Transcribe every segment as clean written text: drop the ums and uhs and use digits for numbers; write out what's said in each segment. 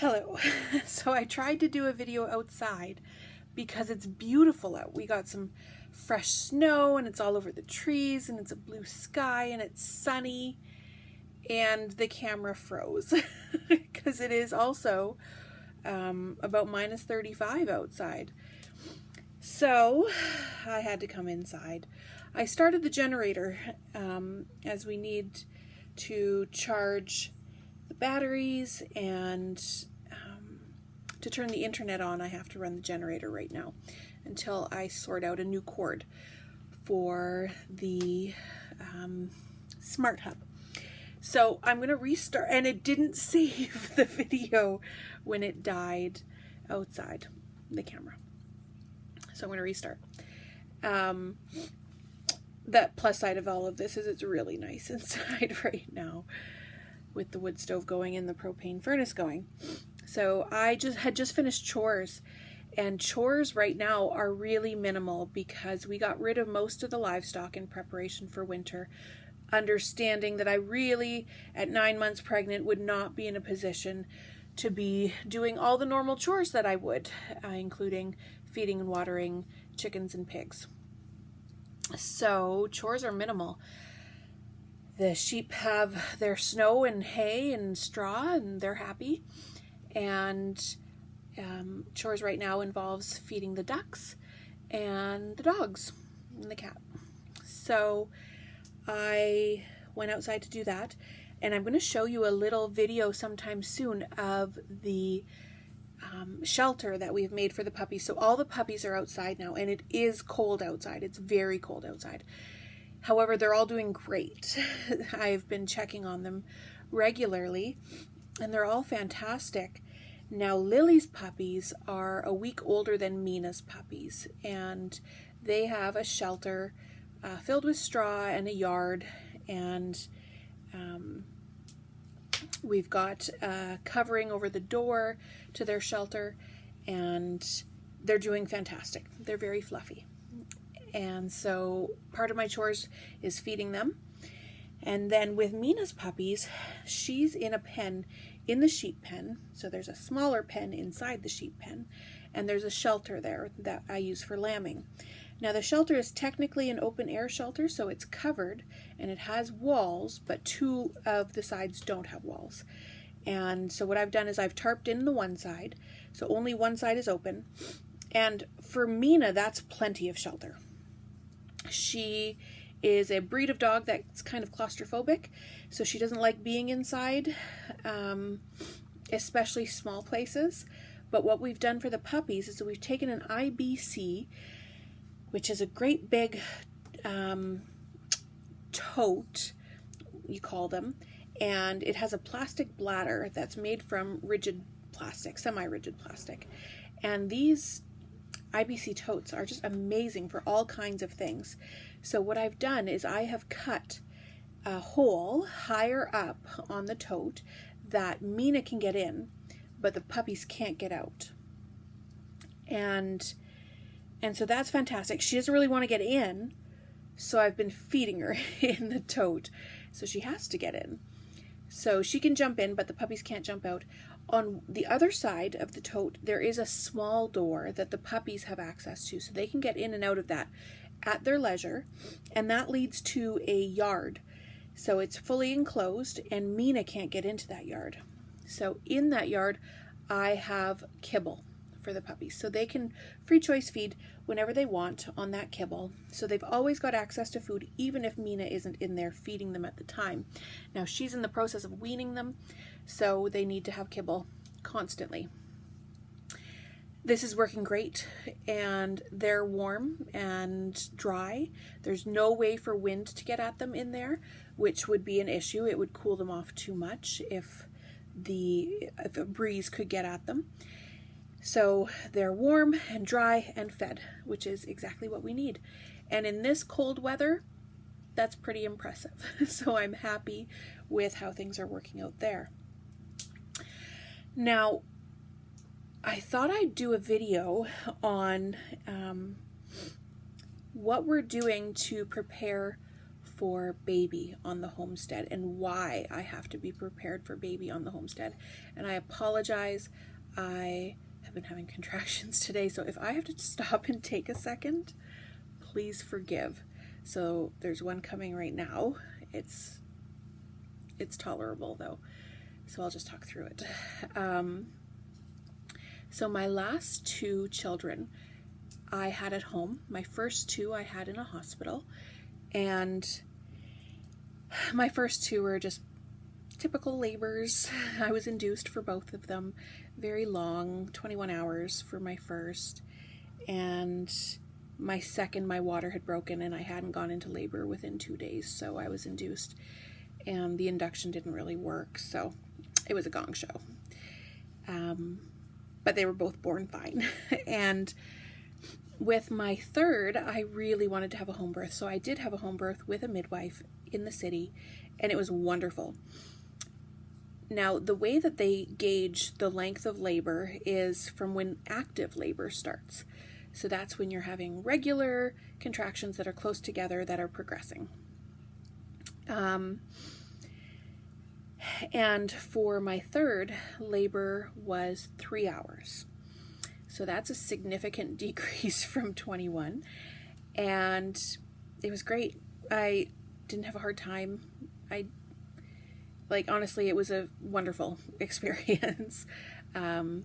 Hello. So I tried to do a video outside because it's beautiful out. We got some fresh snow and it's all over the trees and it's a blue sky and it's sunny, and the camera froze because it is also about minus 35 outside. So I had to come inside. I started the generator as we need to charge the batteries, and to turn the internet on I have to run the generator right now until I sort out a new cord for the smart hub. So I'm going to restart, and it didn't save the video when it died outside the camera. So I'm going to restart. That plus side of all of this is it's really nice inside right now with the wood stove going and the propane furnace going. So I had just finished chores, and chores right now are really minimal because we got rid of most of the livestock in preparation for winter, understanding that I really, at 9 months pregnant, would not be in a position to be doing all the normal chores that I would, including feeding and watering chickens and pigs. So chores are minimal. The sheep have their snow and hay and straw, and they're happy. And chores right now involves feeding the ducks and the dogs and the cat. So I went outside to do that, and I'm going to show you a little video sometime soon of the shelter that we've made for the puppies. So all the puppies are outside now, and it is cold outside. It's very cold outside. However, they're all doing great. I've been checking on them regularly, and they're all fantastic. Now, Lily's puppies are a week older than Mina's puppies, and they have a shelter filled with straw and a yard, and we've got covering over the door to their shelter, and they're doing fantastic. They're very fluffy. And so part of my chores is feeding them. And then with Mina's puppies, she's in a pen in the sheep pen. So there's a smaller pen inside the sheep pen, and there's a shelter there that I use for lambing. Now the shelter is technically an open air shelter, so it's covered and it has walls, but two of the sides don't have walls. And so what I've done is I've tarped in the one side, so only one side is open. And for Mina, that's plenty of shelter. She is a breed of dog that's kind of claustrophobic, so she doesn't like being inside, especially small places. But what we've done for the puppies is that we've taken an IBC, which is a great big tote, you call them, and it has a plastic bladder that's made from rigid plastic, semi-rigid plastic. And these IBC totes are just amazing for all kinds of things. So what I've done is I have cut a hole higher up on the tote that Mina can get in, but the puppies can't get out. And so that's fantastic. She doesn't really want to get in, so I've been feeding her in the tote. So she has to get in. So she can jump in, but the puppies can't jump out. On the other side of the tote, there is a small door that the puppies have access to, so they can get in and out of that at their leisure, and that leads to a yard. So it's fully enclosed, and Mina can't get into that yard. So in that yard, I have kibble for the puppies, so they can free choice feed whenever they want on that kibble. So they've always got access to food, even if Mina isn't in there feeding them at the time. Now she's in the process of weaning them, so they need to have kibble constantly. This is working great, and they're warm and dry. There's no way for wind to get at them in there, which would be an issue. It would cool them off too much if a breeze could get at them. So they're warm and dry and fed, which is exactly what we need. And in this cold weather, that's pretty impressive. So I'm happy with how things are working out there. Now, I thought I'd do a video on what we're doing to prepare for baby on the homestead and why I have to be prepared for baby on the homestead. And I apologize. I have been having contractions today, so if I have to stop and take a second, please forgive. So there's one coming right now. It's tolerable though, so I'll just talk through it. So my last two children I had at home. My first two I had in a hospital, and my first two were just typical labors. I was induced for both of them, very long, 21 hours for my first, and my second, my water had broken and I hadn't gone into labor within 2 days, so I was induced, and the induction didn't really work, so it was a gong show. But they were both born fine. And with my third, I really wanted to have a home birth, so I did have a home birth with a midwife in the city, and it was wonderful. Now, the way that they gauge the length of labor is from when active labor starts. So that's when you're having regular contractions that are close together that are progressing. And for my third, labor was 3 hours. So that's a significant decrease from 21. And it was great. I didn't have a hard time. Honestly, it was a wonderful experience. And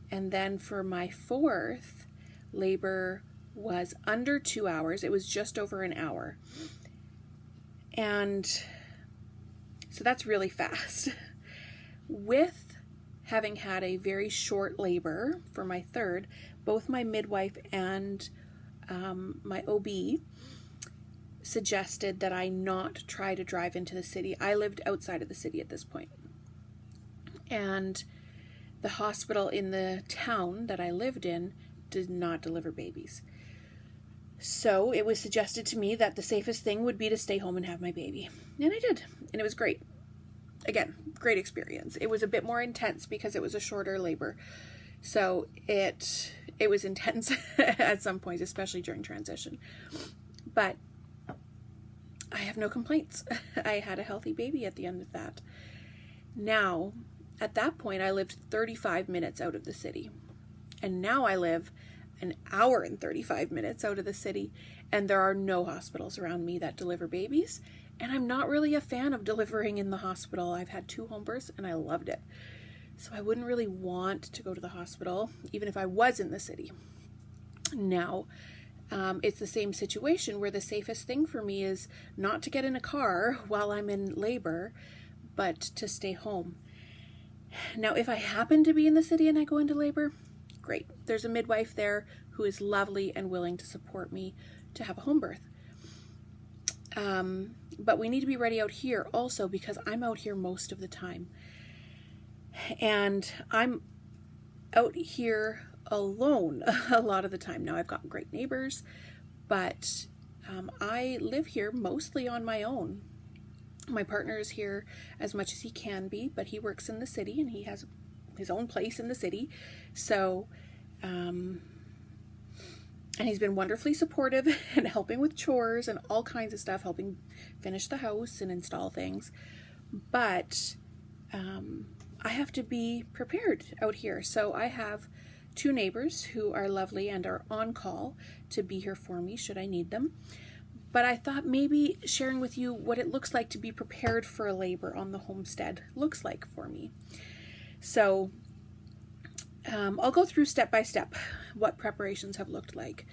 then for my fourth, labor was under 2 hours. It was just over an hour. And so that's really fast. With having had a very short labor for my third, both my midwife and my OB suggested that I not try to drive into the city. I lived outside of the city at this point. And the hospital in the town that I lived in did not deliver babies. So it was suggested to me that the safest thing would be to stay home and have my baby. And I did. And it was great. Again, great experience. It was a bit more intense because it was a shorter labor. So it was intense at some points, especially during transition. But I have no complaints. I had a healthy baby at the end of that. Now, at that point, I lived 35 minutes out of the city. And now I live an hour and 35 minutes out of the city, and there are no hospitals around me that deliver babies. And I'm not really a fan of delivering in the hospital. I've had 2 home births and I loved it. So I wouldn't really want to go to the hospital, even if I was in the city. Now, it's the same situation where the safest thing for me is not to get in a car while I'm in labor, but to stay home. Now, if I happen to be in the city and I go into labor, great. There's a midwife there who is lovely and willing to support me to have a home birth. But we need to be ready out here also because I'm out here most of the time. And I'm out here alone a lot of the time. Now, I've got great neighbors, but I live here mostly on my own. My partner is here as much as he can be, but he works in the city and he has his own place in the city. So, and he's been wonderfully supportive and helping with chores and all kinds of stuff, helping finish the house and install things. But I have to be prepared out here. So I have 2 neighbors who are lovely and are on call to be here for me should I need them. But I thought maybe sharing with you what it looks like to be prepared for a labor on the homestead looks like for me. So I'll go through step by step what preparations have looked like.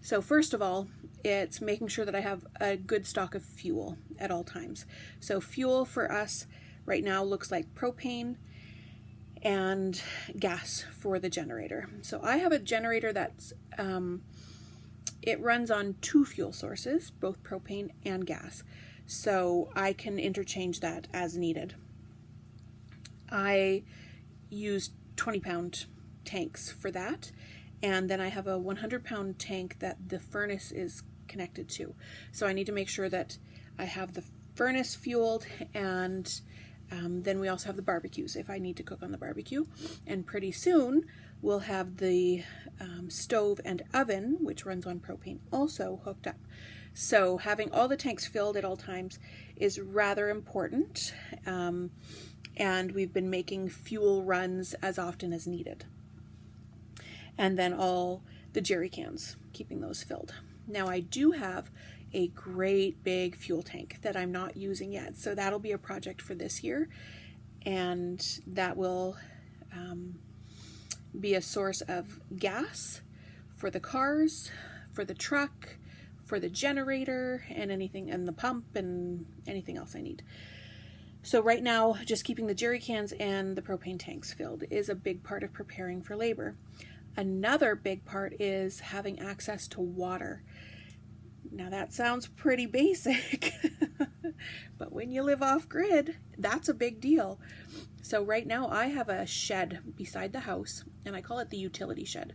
So first of all, it's making sure that I have a good stock of fuel at all times. So fuel for us right now looks like propane and gas for the generator. So I have a generator that's, it runs on 2 fuel sources, both propane and gas. So I can interchange that as needed. I use 20-pound tanks for that. And then I have a 100-pound tank that the furnace is connected to. So I need to make sure that I have the furnace fueled, and then we also have the barbecues if I need to cook on the barbecue. And pretty soon we'll have the stove and oven, which runs on propane, also hooked up. So having all the tanks filled at all times is rather important, and we've been making fuel runs as often as needed. And then all the jerry cans, keeping those filled. Now I do have a great big fuel tank that I'm not using yet, so that'll be a project for this year, and that will be a source of gas for the cars, for the truck, for the generator, and anything, and the pump, and anything else I need. So right now, just keeping the jerry cans and the propane tanks filled is a big part of preparing for labor. Another big part is having access to water. Now that sounds pretty basic, but when you live off grid, that's a big deal. So right now I have a shed beside the house, and I call it the utility shed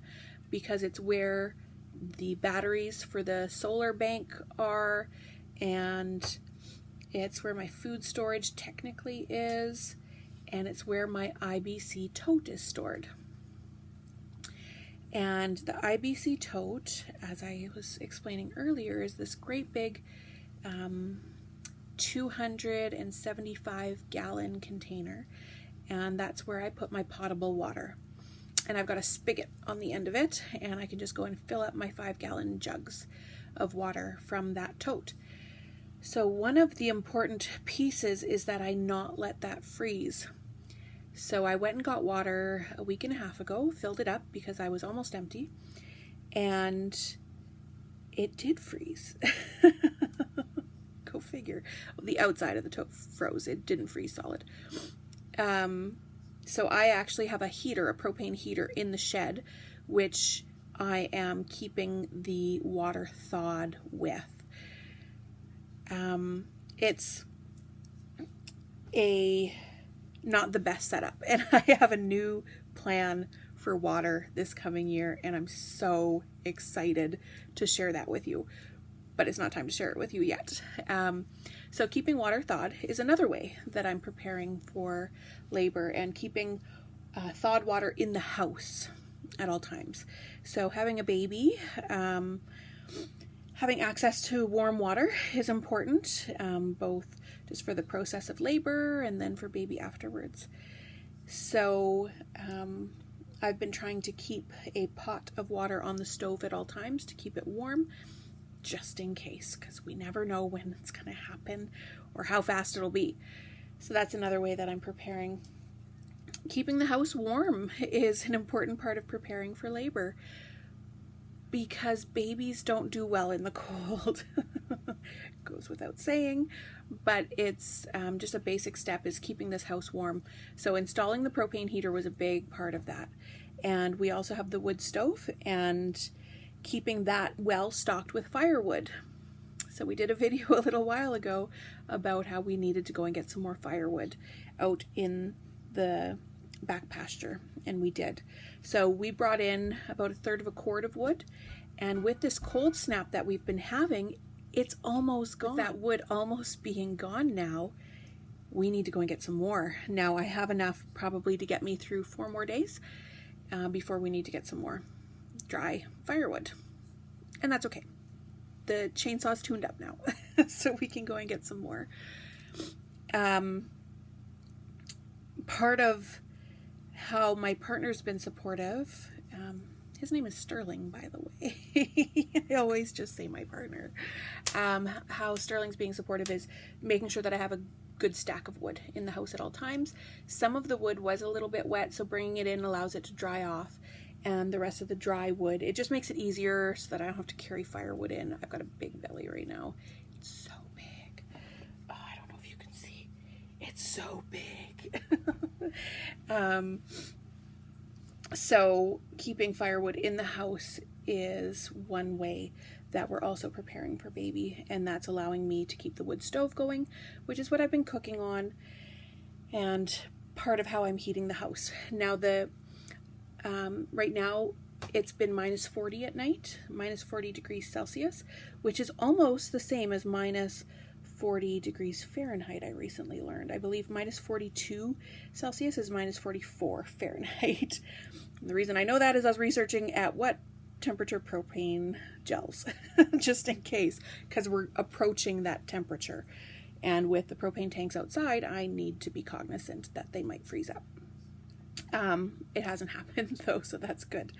because it's where the batteries for the solar bank are, and it's where my food storage technically is, and it's where my IBC tote is stored. And the IBC tote, as I was explaining earlier, is this great big 275 gallon container, and that's where I put my potable water. And I've got a spigot on the end of it, and I can just go and fill up my 5-gallon jugs of water from that tote. So one of the important pieces is that I not let that freeze. So I went and got water a week and a half ago, filled it up because I was almost empty, and it did freeze. Go figure. The outside of the tote froze. It didn't freeze solid. So I actually have a heater, a propane heater in the shed, which I am keeping the water thawed with. It's not the best setup, and I have a new plan for water this coming year, and I'm so excited to share that with you, but it's not time to share it with you yet. So keeping water thawed is another way that I'm preparing for labor, and keeping thawed water in the house at all times. So having a baby, having access to warm water is important, both just for the process of labor and then for baby afterwards. So I've been trying to keep a pot of water on the stove at all times to keep it warm, just in case, because we never know when it's going to happen or how fast it'll be. So that's another way that I'm preparing. Keeping the house warm is an important part of preparing for labor, because babies don't do well in the cold. Goes without saying, but it's just a basic step is keeping this house warm. So installing the propane heater was a big part of that. And we also have the wood stove, and keeping that well stocked with firewood. So we did a video a little while ago about how we needed to go and get some more firewood out in the back pasture, and we did. So we brought in about 1/3 of a cord of wood, and with this cold snap that we've been having, it's almost gone. That wood almost being gone now, we need to go and get some more. Now I have enough probably to get me through 4 more days before we need to get some more dry firewood, and that's okay. The chainsaw's tuned up now, so we can go and get some more. Part of how my partner's been supportive, his name is Sterling, by the way. I always just say my partner. How Sterling's being supportive is making sure that I have a good stack of wood in the house at all times. Some of the wood was a little bit wet, so bringing it in allows it to dry off, and the rest of the dry wood, it just makes it easier so that I don't have to carry firewood in. I've got a big belly right now. It's so big. Oh, I don't know if you can see. It's so big. So keeping firewood in the house is one way that we're also preparing for baby, and that's allowing me to keep the wood stove going, which is what I've been cooking on, and part of how I'm heating the house. Now right now it's been -40 at night, -40 degrees Celsius, which is almost the same as 40 degrees Fahrenheit, I recently learned. I believe minus 42 Celsius is minus 44 Fahrenheit. And the reason I know that is I was researching at what temperature propane gels, just in case, because we're approaching that temperature. And with the propane tanks outside, I need to be cognizant that they might freeze up. It hasn't happened though, so that's good.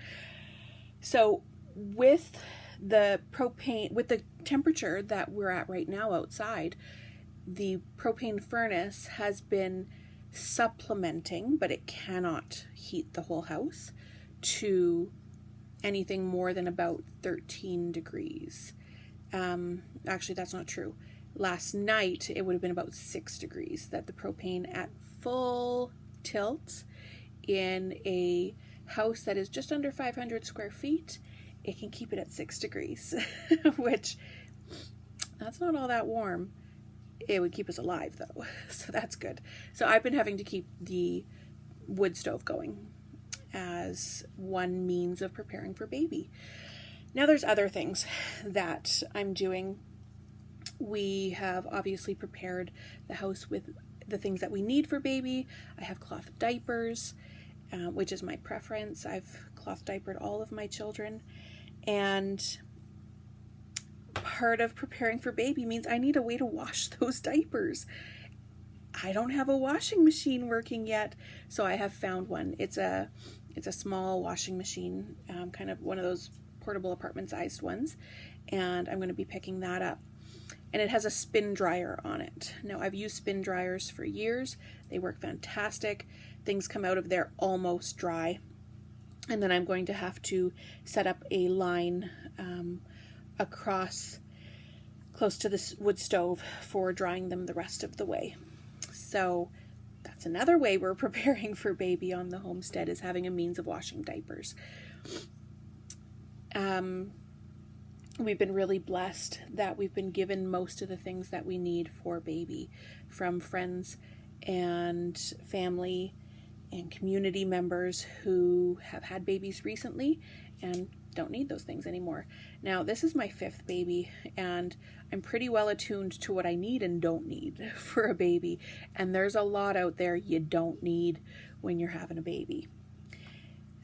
So with the propane, with the temperature that we're at right now outside, the propane furnace has been supplementing, but it cannot heat the whole house to anything more than about 13 degrees. Actually, that's not true. Last night, it would have been about 6 degrees that the propane at full tilt in a house that is just under 500 square feet, it can keep it at 6 degrees, which that's not all that warm. It would keep us alive though, so that's good. So I've been having to keep the wood stove going as one means of preparing for baby. Now there's other things that I'm doing. We have obviously prepared the house with the things that we need for baby. I have cloth diapers, which is my preference. I've cloth diapered all of my children, and part of preparing for baby means I need a way to wash those diapers. I don't have a washing machine working yet, so I have found one. It's a small washing machine, kind of one of those portable apartment-sized ones, and I'm going to be picking that up. And it has a spin dryer on it. Now, I've used spin dryers for years. They work fantastic. Things come out of there almost dry. And then I'm going to have to set up a line across close to this wood stove for drying them the rest of the way. So that's another way we're preparing for baby on the homestead, is having a means of washing diapers. We've been really blessed that we've been given most of the things that we need for baby from friends and family and community members who have had babies recently and don't need those things anymore. Now, this is my 5th baby, and I'm pretty well attuned to what I need and don't need for a baby. And there's a lot out there you don't need when you're having a baby.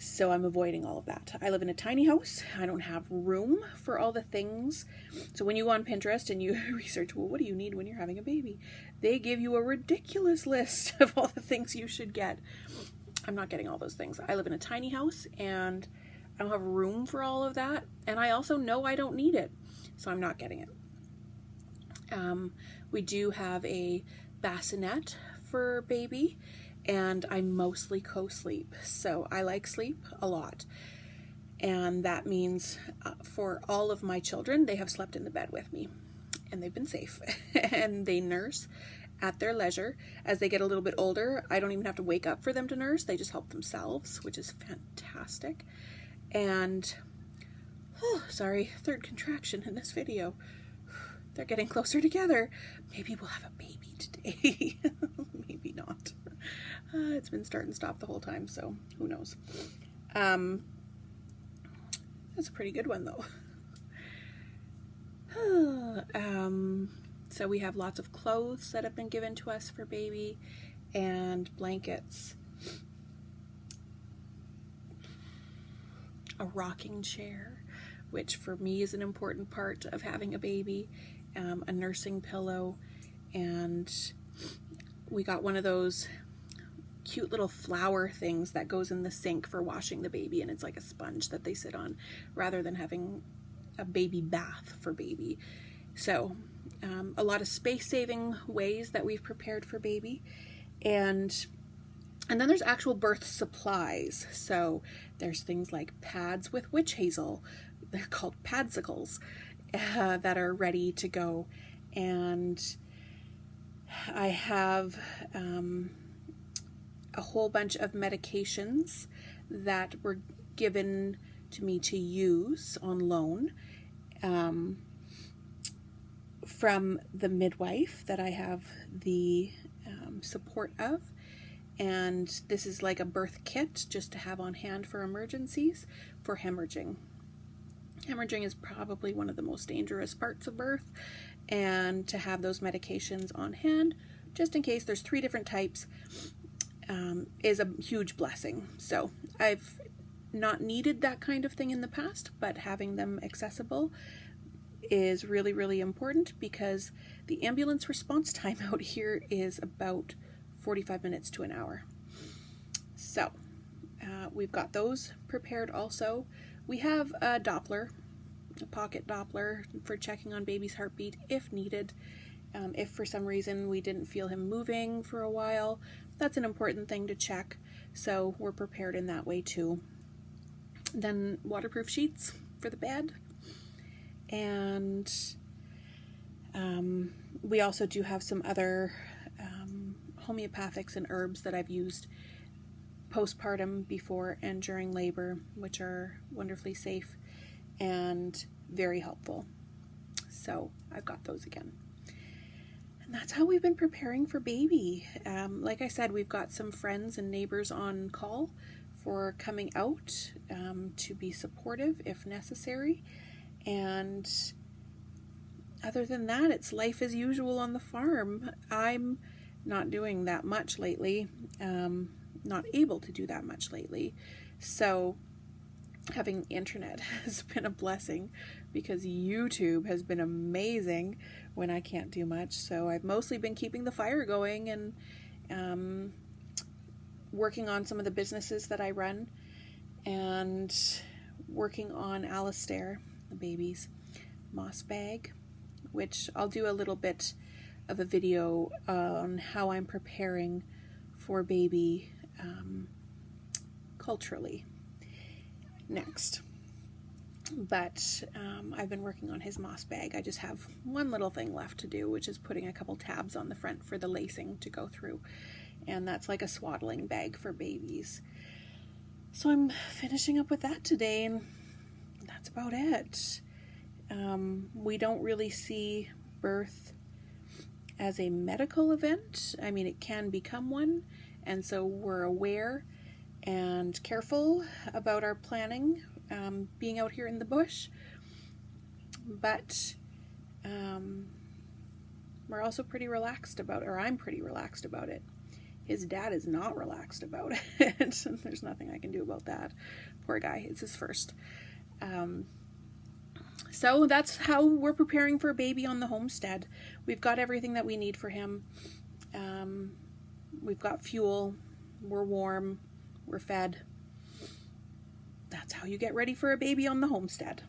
So I'm avoiding all of that. I live in a tiny house. I don't have room for all the things. So when you go on Pinterest and you research, well, what do you need when you're having a baby? They give you a ridiculous list of all the things you should get. I'm not getting all those things. I live in a tiny house and I don't have room for all of that. And I also know I don't need it. So I'm not getting it. We do have a bassinet for baby, and I mostly co-sleep. So I like sleep a lot. And that means for all of my children, they have slept in the bed with me and they've been safe and they nurse at their leisure. As they get a little bit older, I don't even have to wake up for them to nurse. They just help themselves, which is fantastic. And, sorry, third contraction in this video. They're getting closer together. Maybe we'll have a baby today. Maybe not. It's been start and stop the whole time, so who knows. That's a pretty good one, though. So we have lots of clothes that have been given to us for baby and blankets. A rocking chair, which for me is an important part of having a baby. A nursing pillow, and we got one of those cute little flower things that goes in the sink for washing the baby, and it's like a sponge that they sit on rather than having a baby bath for baby. So a lot of space-saving ways that we've prepared for baby. And then there's actual birth supplies. So there's things like pads with witch hazel. They're called padsicles, that are ready to go. And I have a whole bunch of medications that were given to me to use on loan from the midwife that I have the support of. And this is like a birth kit just to have on hand for emergencies for hemorrhaging. Hemorrhaging is probably one of the most dangerous parts of birth, and to have those medications on hand, just in case, there's 3 different types, is a huge blessing. So I've not needed that kind of thing in the past, but having them accessible is really, really important, because the ambulance response time out here is about 45 minutes to an hour. So we've got those prepared also. We have a Doppler, a pocket Doppler, for checking on baby's heartbeat if needed. If for some reason we didn't feel him moving for a while, that's an important thing to check. So we're prepared in that way too. Then waterproof sheets for the bed. And we also do have some other homeopathics and herbs that I've used postpartum, before and during labor, which are wonderfully safe and very helpful. So I've got those again. And that's how we've been preparing for baby. Like I said, we've got some friends and neighbors on call for coming out to be supportive if necessary. And other than that, it's life as usual on the farm. I'm not doing that much lately, not able to do that much lately. So having internet has been a blessing, because YouTube has been amazing when I can't do much. So I've mostly been keeping the fire going and working on some of the businesses that I run, and working on Alistair, the baby's moss bag, which I'll do a little bit of a video on how I'm preparing for baby culturally next. But I've been working on his moss bag. I just have one little thing left to do, which is putting a couple tabs on the front for the lacing to go through. And that's like a swaddling bag for babies. So I'm finishing up with that today, and that's about it. We don't really see birth as a medical event. I mean, it can become one, and so we're aware and careful about our planning, being out here in the bush, but we're also pretty relaxed about it, or I'm pretty relaxed about it. His dad is not relaxed about it. There's nothing I can do about that. Poor guy, it's his first. So that's how we're preparing for a baby on the homestead. We've got everything that we need for him. We've got fuel, we're warm, we're fed. That's how you get ready for a baby on the homestead.